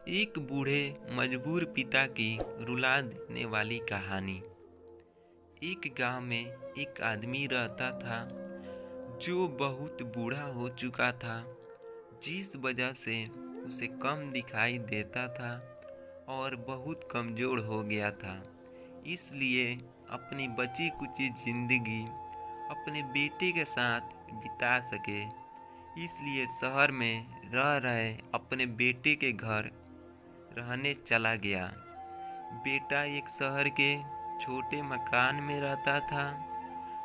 एक बूढ़े मजबूर पिता की रुला देने वाली कहानी। एक गांव में एक आदमी रहता था जो बहुत बूढ़ा हो चुका था, जिस वजह से उसे कम दिखाई देता था और बहुत कमज़ोर हो गया था। इसलिए अपनी बची कुची जिंदगी अपने बेटे के साथ बिता सके, इसलिए शहर में रह रहे अपने बेटे के घर रहने चला गया। बेटा एक शहर के छोटे मकान में रहता था।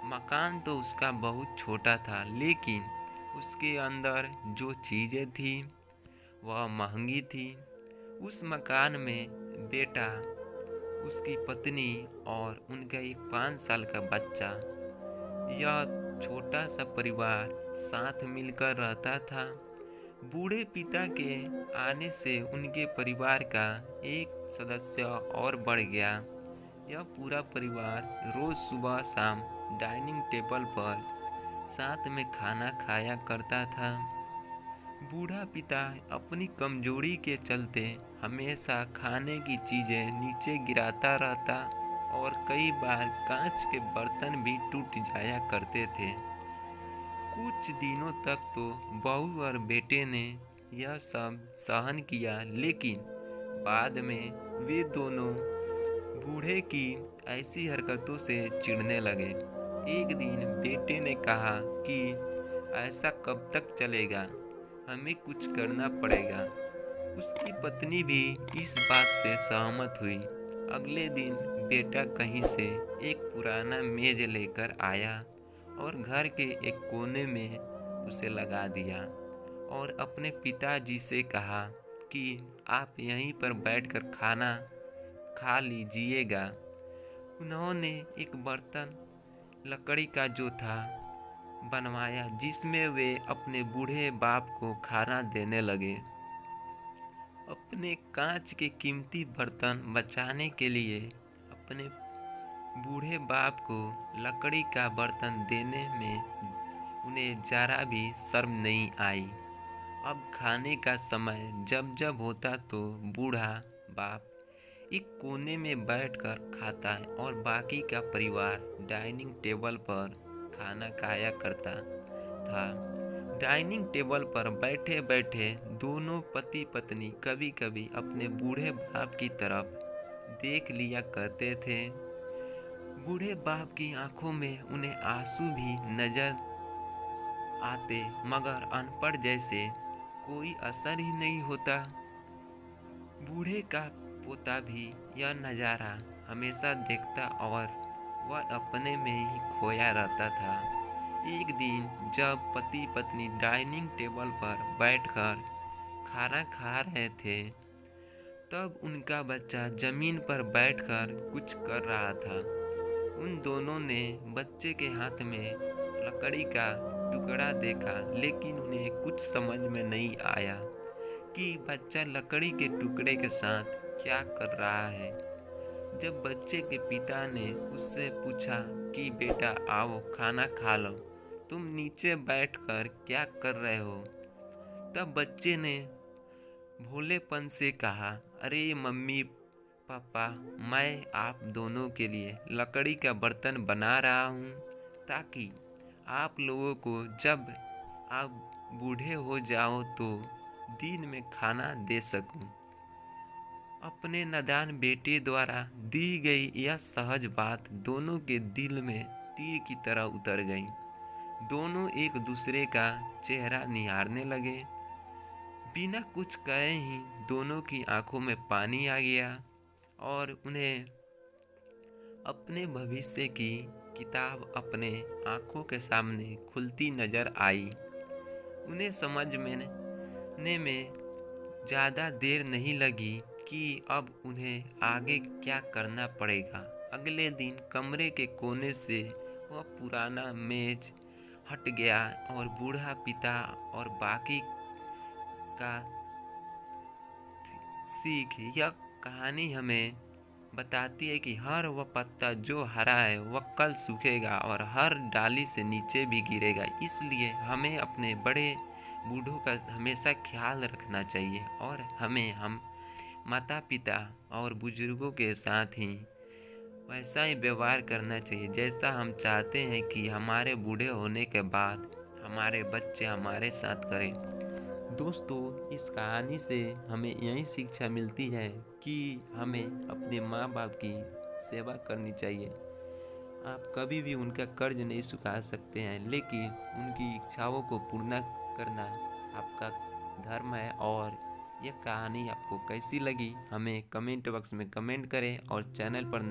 मकान तो उसका बहुत छोटा था, लेकिन उसके अंदर जो चीज़ें थी वह महंगी थी। उस मकान में बेटा, उसकी पत्नी और उनका एक 5 साल का बच्चा, यह छोटा सा परिवार साथ मिलकर रहता था। बूढ़े पिता के आने से उनके परिवार का एक सदस्य और बढ़ गया। यह पूरा परिवार रोज सुबह शाम डाइनिंग टेबल पर साथ में खाना खाया करता था। बूढ़ा पिता अपनी कमजोरी के चलते हमेशा खाने की चीजें नीचे गिराता रहता और कई बार कांच के बर्तन भी टूट जाया करते थे। कुछ दिनों तक तो बहू और बेटे ने यह सब सहन किया, लेकिन बाद में वे दोनों बूढ़े की ऐसी हरकतों से चिढ़ने लगे। एक दिन बेटे ने कहा कि ऐसा कब तक चलेगा, हमें कुछ करना पड़ेगा। उसकी पत्नी भी इस बात से सहमत हुई। अगले दिन बेटा कहीं से एक पुराना मेज लेकर आया और घर के एक कोने में उसे लगा दिया और अपने पिताजी से कहा कि आप यहीं पर बैठकर खाना खा लीजिएगा। उन्होंने एक बर्तन लकड़ी का जो था बनवाया, जिसमें वे अपने बूढ़े बाप को खाना देने लगे। अपने कांच के कीमती बर्तन बचाने के लिए अपने बूढ़े बाप को लकड़ी का बर्तन देने में उन्हें जरा भी शर्म नहीं आई। अब खाने का समय जब जब होता तो बूढ़ा बाप एक कोने में बैठकर खाता और बाकी का परिवार डाइनिंग टेबल पर खाना खाया करता था। डाइनिंग टेबल पर बैठे बैठे दोनों पति पत्नी कभी कभी अपने बूढ़े बाप की तरफ देख लिया करते थे। बूढ़े बाप की आंखों में उन्हें आंसू भी नजर आते, मगर अनपढ़ जैसे कोई असर ही नहीं होता। बूढ़े का पोता भी यह नज़ारा हमेशा देखता और वह अपने में ही खोया रहता था। एक दिन जब पति पत्नी डाइनिंग टेबल पर बैठकर खाना खा रहे थे, तब उनका बच्चा जमीन पर बैठकर कुछ कर रहा था। उन दोनों ने बच्चे के हाथ में लकड़ी का टुकड़ा देखा, लेकिन उन्हें कुछ समझ में नहीं आया कि बच्चा लकड़ी के टुकड़े के साथ क्या कर रहा है। जब बच्चे के पिता ने उससे पूछा कि बेटा आओ खाना खा लो, तुम नीचे बैठकर क्या कर रहे हो, तब बच्चे ने भोलेपन से कहा, अरे मम्मी पापा, मैं आप दोनों के लिए लकड़ी का बर्तन बना रहा हूँ ताकि आप लोगों को जब आप बूढ़े हो जाओ तो दिन में खाना दे सकूं। अपने नादान बेटे द्वारा दी गई यह सहज बात दोनों के दिल में तीर की तरह उतर गई। दोनों एक दूसरे का चेहरा निहारने लगे। बिना कुछ कहे ही दोनों की आंखों में पानी आ गया और उन्हें अपने भविष्य की किताब अपने आंखों के सामने खुलती नजर आई। उन्हें समझ में ज़्यादा देर नहीं लगी कि अब उन्हें आगे क्या करना पड़ेगा। अगले दिन कमरे के कोने से वह पुराना मेज हट गया और बूढ़ा पिता और बाकी का सीख। यह कहानी हमें बताती है कि हर वह पत्ता जो हरा है वह कल सूखेगा और हर डाली से नीचे भी गिरेगा। इसलिए हमें अपने बड़े बूढ़ों का हमेशा ख्याल रखना चाहिए और हमें माता पिता और बुजुर्गों के साथ ही वैसा ही व्यवहार करना चाहिए जैसा हम चाहते हैं कि हमारे बूढ़े होने के बाद हमारे बच्चे हमारे साथ करें। दोस्तों, इस कहानी से हमें यही शिक्षा मिलती है कि हमें अपने माँ बाप की सेवा करनी चाहिए। आप कभी भी उनका कर्ज नहीं चुका सकते हैं, लेकिन उनकी इच्छाओं को पूर्ण करना आपका धर्म है। और यह कहानी आपको कैसी लगी हमें कमेंट बॉक्स में कमेंट करें और चैनल पर